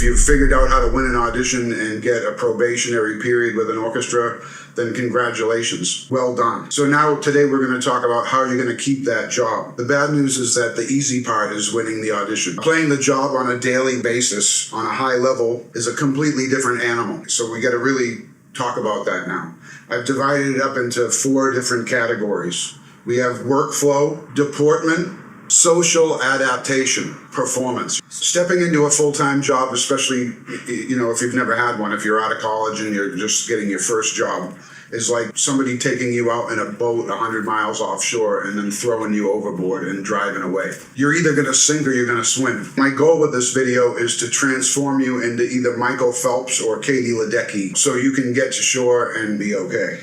If you've figured out how to win an audition and get a probationary period with an orchestra, then congratulations. Well done. So now today we're going to talk about how you're going to keep that job. The bad news is that the easy part is winning the audition. Playing the job on a daily basis on a high level is a completely different animal. So we got to really talk about that now. I've divided it up into 4 different categories. We have workflow, deportment, social adaptation, performance. Stepping into a full-time job, especially, if you've never had one, if you're out of college and you're just getting your first job, is like somebody taking you out in a boat 100 miles offshore and then throwing you overboard and driving away. You're either going to sink or you're going to swim. My goal with this video is to transform you into either Michael Phelps or Katie Ledecky so you can get to shore and be okay.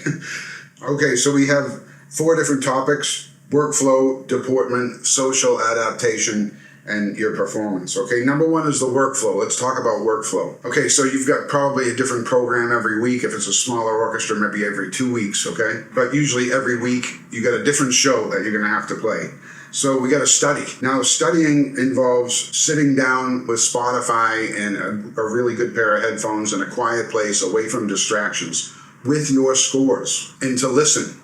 Okay, so we have 4 different topics: workflow, deportment, social adaptation, and your performance. Okay, number 1 is the workflow. Let's talk about workflow. Okay, so you've got probably a different program every week. If it's a smaller orchestra, maybe every 2 weeks, okay? But usually every week you got a different show that you're gonna have to play. So we got to study. Now, studying involves sitting down with Spotify and a really good pair of headphones in a quiet place away from distractions with your scores, and to listen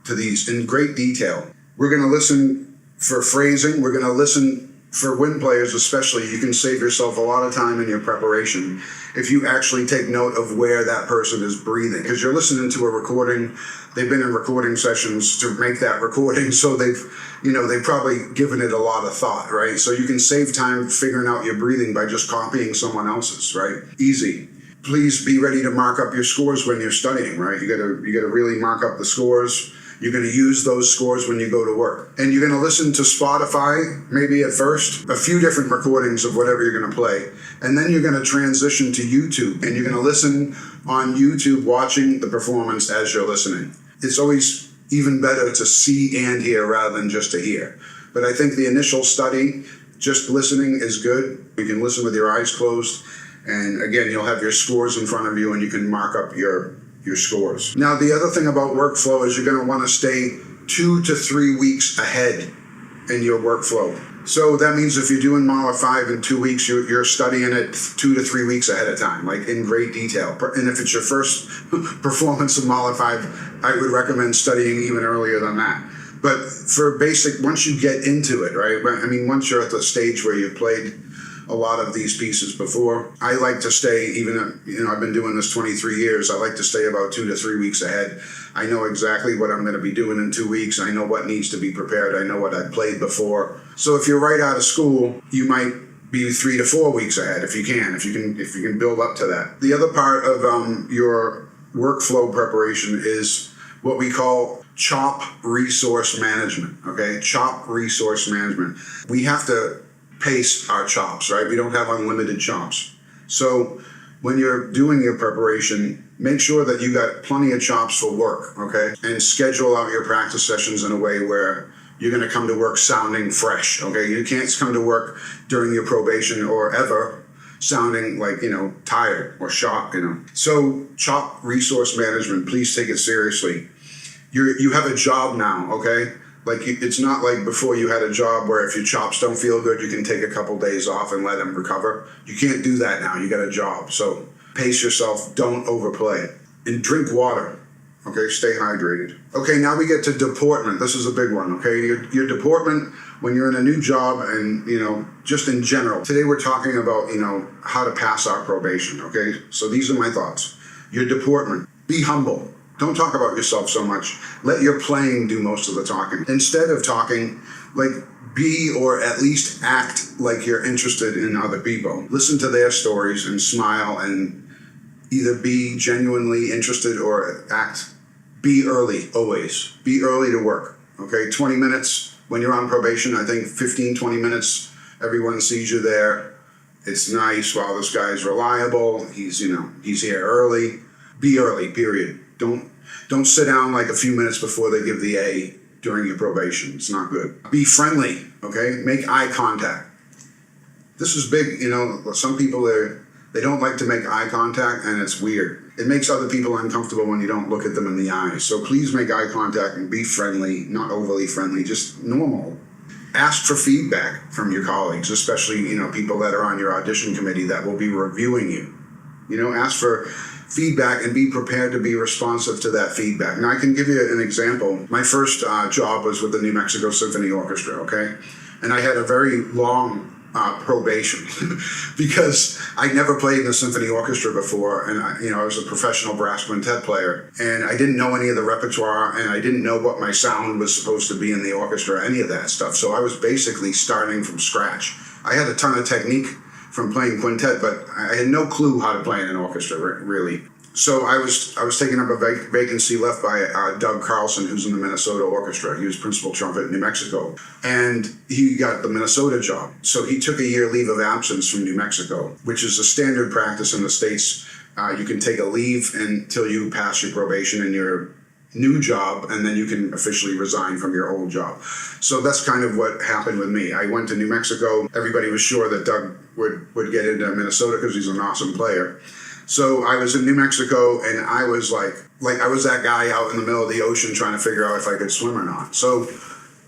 to these in great detail. We're going to listen for phrasing. We're going to listen for wind players especially. You can save yourself a lot of time in your preparation if you actually take note of where that person is breathing, because you're listening to a recording. They've been in recording sessions to make that recording, so they've probably given it a lot of thought, right? So you can save time figuring out your breathing by just copying someone else's, right? Easy. Please be ready to mark up your scores when you're studying, right? You gotta really mark up the scores. You're going to use those scores when you go to work. And you're going to listen to Spotify, maybe at first, a few different recordings of whatever you're going to play. And then you're going to transition to YouTube. And you're going to listen on YouTube, watching the performance as you're listening. It's always even better to see and hear rather than just to hear. But I think the initial study, just listening, is good. You can listen with your eyes closed. And again, you'll have your scores in front of you and you can mark up your scores. Now, the other thing about workflow is you're going to want to stay 2 to 3 weeks ahead in your workflow. So that means if you're doing Mahler 5 in 2 weeks, you're studying it 2 to 3 weeks ahead of time, like in great detail. And if it's your first performance of Mahler 5, I would recommend studying even earlier than that. But for basic, once you get into it, right? I mean, once you're at the stage where you've played a lot of these pieces before, I like to stay, I've been doing this 23 years, I like to stay about 2 to 3 weeks ahead. I know exactly what I'm going to be doing in 2 weeks. I know what needs to be prepared. I know what I've played before. So if you're right out of school, you might be 3 to 4 weeks ahead if you can build up to that. The other part of your workflow preparation is what we call CHOP resource management, okay? CHOP resource management. We have to pace our chops, right? We don't have unlimited chops. So when you're doing your preparation, make sure that you got plenty of chops for work, okay? And schedule out your practice sessions in a way where you're going to come to work sounding fresh, okay? You can't come to work during your probation or ever sounding like, tired or shocked, So CHOP resource management, please take it seriously. You have a job now, okay? Like, it's not like before you had a job where if your chops don't feel good, you can take a couple days off and let them recover. You can't do that now. You got a job. So pace yourself. Don't overplay. And drink water. Okay, stay hydrated. Okay, now we get to deportment. This is a big one, okay? Your deportment when you're in a new job and, just in general. Today we're talking about, how to pass our probation, okay? So these are my thoughts. Your deportment. Be humble. Don't talk about yourself so much. Let your playing do most of the talking. Instead of talking, be or at least act like you're interested in other people. Listen to their stories and smile and either be genuinely interested or act. Be early, always. Be early to work, okay? 20 minutes when you're on probation, I think 15, 20 minutes, everyone sees you there. It's nice. Wow, this guy's reliable. He's here early. Be early, period. Don't sit down like a few minutes before they give the A during your probation. It's not good. Be friendly, okay? Make eye contact. This is big, some people, they don't like to make eye contact, and it's weird. It makes other people uncomfortable when you don't look at them in the eyes. So please make eye contact and be friendly, not overly friendly, just normal. Ask for feedback from your colleagues, especially, people that are on your audition committee that will be reviewing you. Ask for feedback and be prepared to be responsive to that feedback. Now, I can give you an example. My first job was with the New Mexico Symphony Orchestra, okay? And I had a very long probation because I never played in a symphony orchestra before, and I was a professional brass quintet player, and I didn't know any of the repertoire, and I didn't know what my sound was supposed to be in the orchestra, any of that stuff. So I was basically starting from scratch. I had a ton of technique from playing quintet, but I had no clue how to play in an orchestra, really. So I was taking up a vacancy left by Doug Carlson, who's in the Minnesota Orchestra. He was principal trumpet in New Mexico, and he got the Minnesota job. So he took a year leave of absence from New Mexico, which is a standard practice in the States. You can take a leave until you pass your probation in your new job, and then you can officially resign from your old job. So that's kind of what happened with me. I went to New Mexico. Everybody was sure that Doug would get into Minnesota because he's an awesome player. So I was in New Mexico, and I was like I was that guy out in the middle of the ocean trying to figure out if I could swim or not. So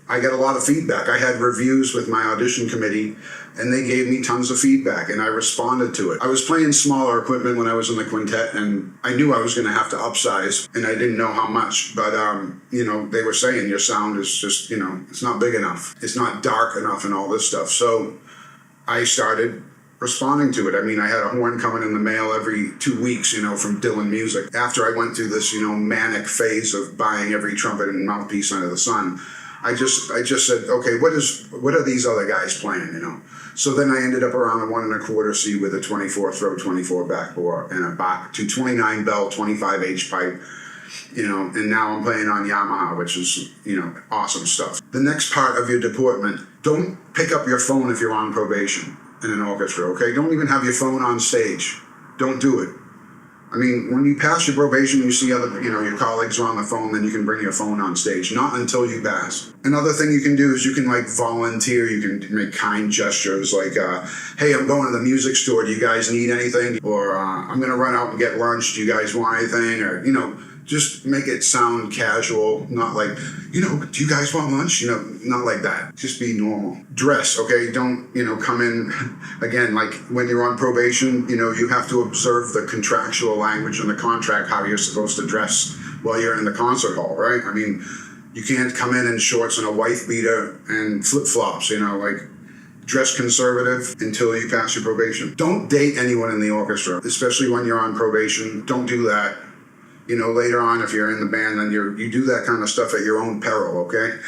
I got a lot of feedback. I had reviews with my audition committee, and they gave me tons of feedback, and I responded to it. I was playing smaller equipment when I was in the quintet, and I knew I was going to have to upsize, and I didn't know how much. But, they were saying your sound is just, it's not big enough. It's not dark enough and all this stuff. So I started responding to it. I mean, I had a horn coming in the mail every 2 weeks, from Dylan Music. After I went through this, manic phase of buying every trumpet and mouthpiece under the sun, I just said, okay, what are these other guys playing, So then I ended up around a 1 1/4 C with a 24 throat, 24 back bore, and a Bach 229 bell, 25 H pipe, and now I'm playing on Yamaha, which is, awesome stuff. The next part of your deportment, don't pick up your phone if you're on probation in an orchestra, okay? Don't even have your phone on stage. Don't do it. I mean, when you pass your probation, you see other, your colleagues are on the phone, then you can bring your phone on stage. Not until you pass. Another thing you can do is you can volunteer. You can make kind gestures like, hey, I'm going to the music store. Do you guys need anything? Or I'm going to run out and get lunch. Do you guys want anything? Or, just make it sound casual, not like, do you guys want lunch? Not like that. Just be normal. Dress, okay? Don't, come in, again, like when you're on probation, you have to observe the contractual language in the contract, how you're supposed to dress while you're in the concert hall, right? I mean, you can't come in shorts and a wife beater and flip-flops, dress conservative until you pass your probation. Don't date anyone in the orchestra, especially when you're on probation. Don't do that. Later on, if you're in the band, then you do that kind of stuff at your own peril, okay?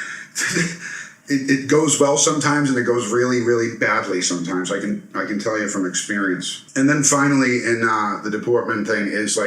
It goes well sometimes, and it goes really, really badly sometimes. I can tell you from experience. And then finally, in the deportment thing is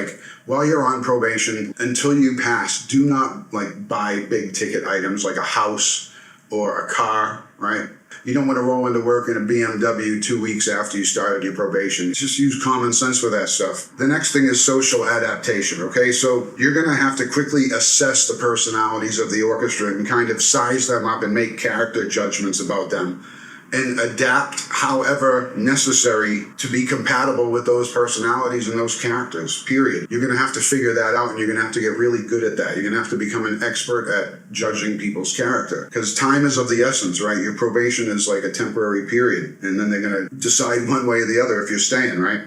while you're on probation, until you pass, do not buy big ticket items like a house or a car, right? You don't want to roll into work in a BMW 2 weeks after you started your probation. Just use common sense with that stuff. The next thing is social adaptation, okay? So you're going to have to quickly assess the personalities of the orchestra and kind of size them up and make character judgments about them and adapt however necessary to be compatible with those personalities and those characters, period. You're going to have to figure that out, and you're going to have to get really good at that. You're going to have to become an expert at judging people's character, because time is of the essence, right? Your probation is like a temporary period, and then they're going to decide one way or the other if you're staying, right?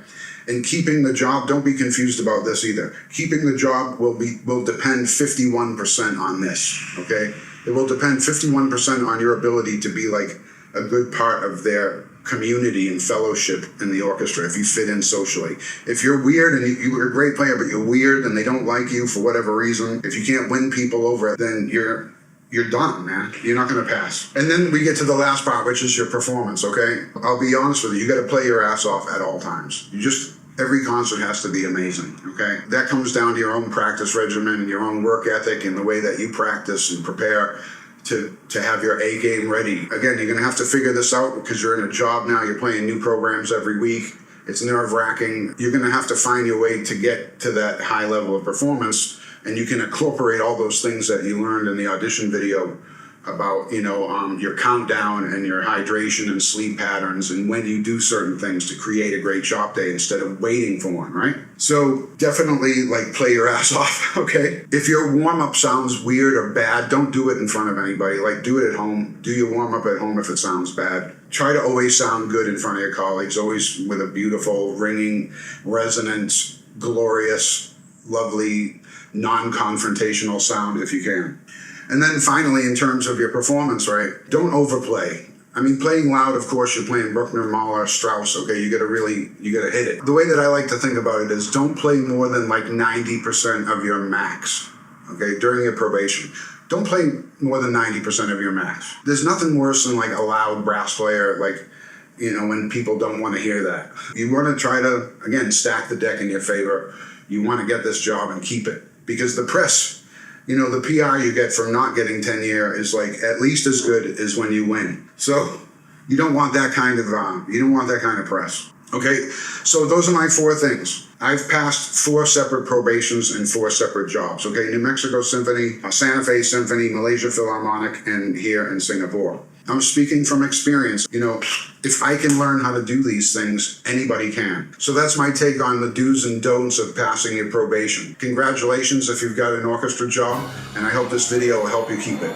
And keeping the job, don't be confused about this either. Keeping the job will depend 51% on this, okay? It will depend 51% on your ability to be a good part of their community and fellowship in the orchestra, if you fit in socially. If you're weird and you're a great player, but you're weird and they don't like you for whatever reason, if you can't win people over, then you're done, man. You're not going to pass. And then we get to the last part, which is your performance, okay? I'll be honest with you. You got to play your ass off at all times. Every concert has to be amazing, okay? That comes down to your own practice regimen and your own work ethic and the way that you practice and prepare to have your A game ready. Again, you're going to have to figure this out because you're in a job now. You're playing new programs every week. It's nerve-wracking. You're going to have to find your way to get to that high level of performance, and you can incorporate all those things that you learned in the audition video about, your countdown and your hydration and sleep patterns and when you do certain things to create a great job day instead of waiting for one, right? So definitely play your ass off, okay? If your warm-up sounds weird or bad, don't do it in front of anybody. Do it at home. Do your warm-up at home if it sounds bad. Try to always sound good in front of your colleagues, always with a beautiful, ringing, resonant, glorious, lovely, non-confrontational sound if you can. And then finally, in terms of your performance, right, don't overplay. I mean, playing loud, of course, you're playing Bruckner, Mahler, Strauss, okay? You gotta hit it. The way that I like to think about it is don't play more than 90% of your max, okay, during your probation. Don't play more than 90% of your max. There's nothing worse than a loud brass player, when people don't want to hear that. You want to try to, again, stack the deck in your favor. You want to get this job and keep it. Because the press, the PR you get from not getting tenure is at least as good as when you win. So you don't want that kind of press. Okay, so those are my 4 things. I've passed 4 separate probations and 4 separate jobs. Okay, New Mexico Symphony, Santa Fe Symphony, Malaysia Philharmonic, and here in Singapore. I'm speaking from experience. If I can learn how to do these things, anybody can. So that's my take on the do's and don'ts of passing your probation. Congratulations if you've got an orchestra job, and I hope this video will help you keep it.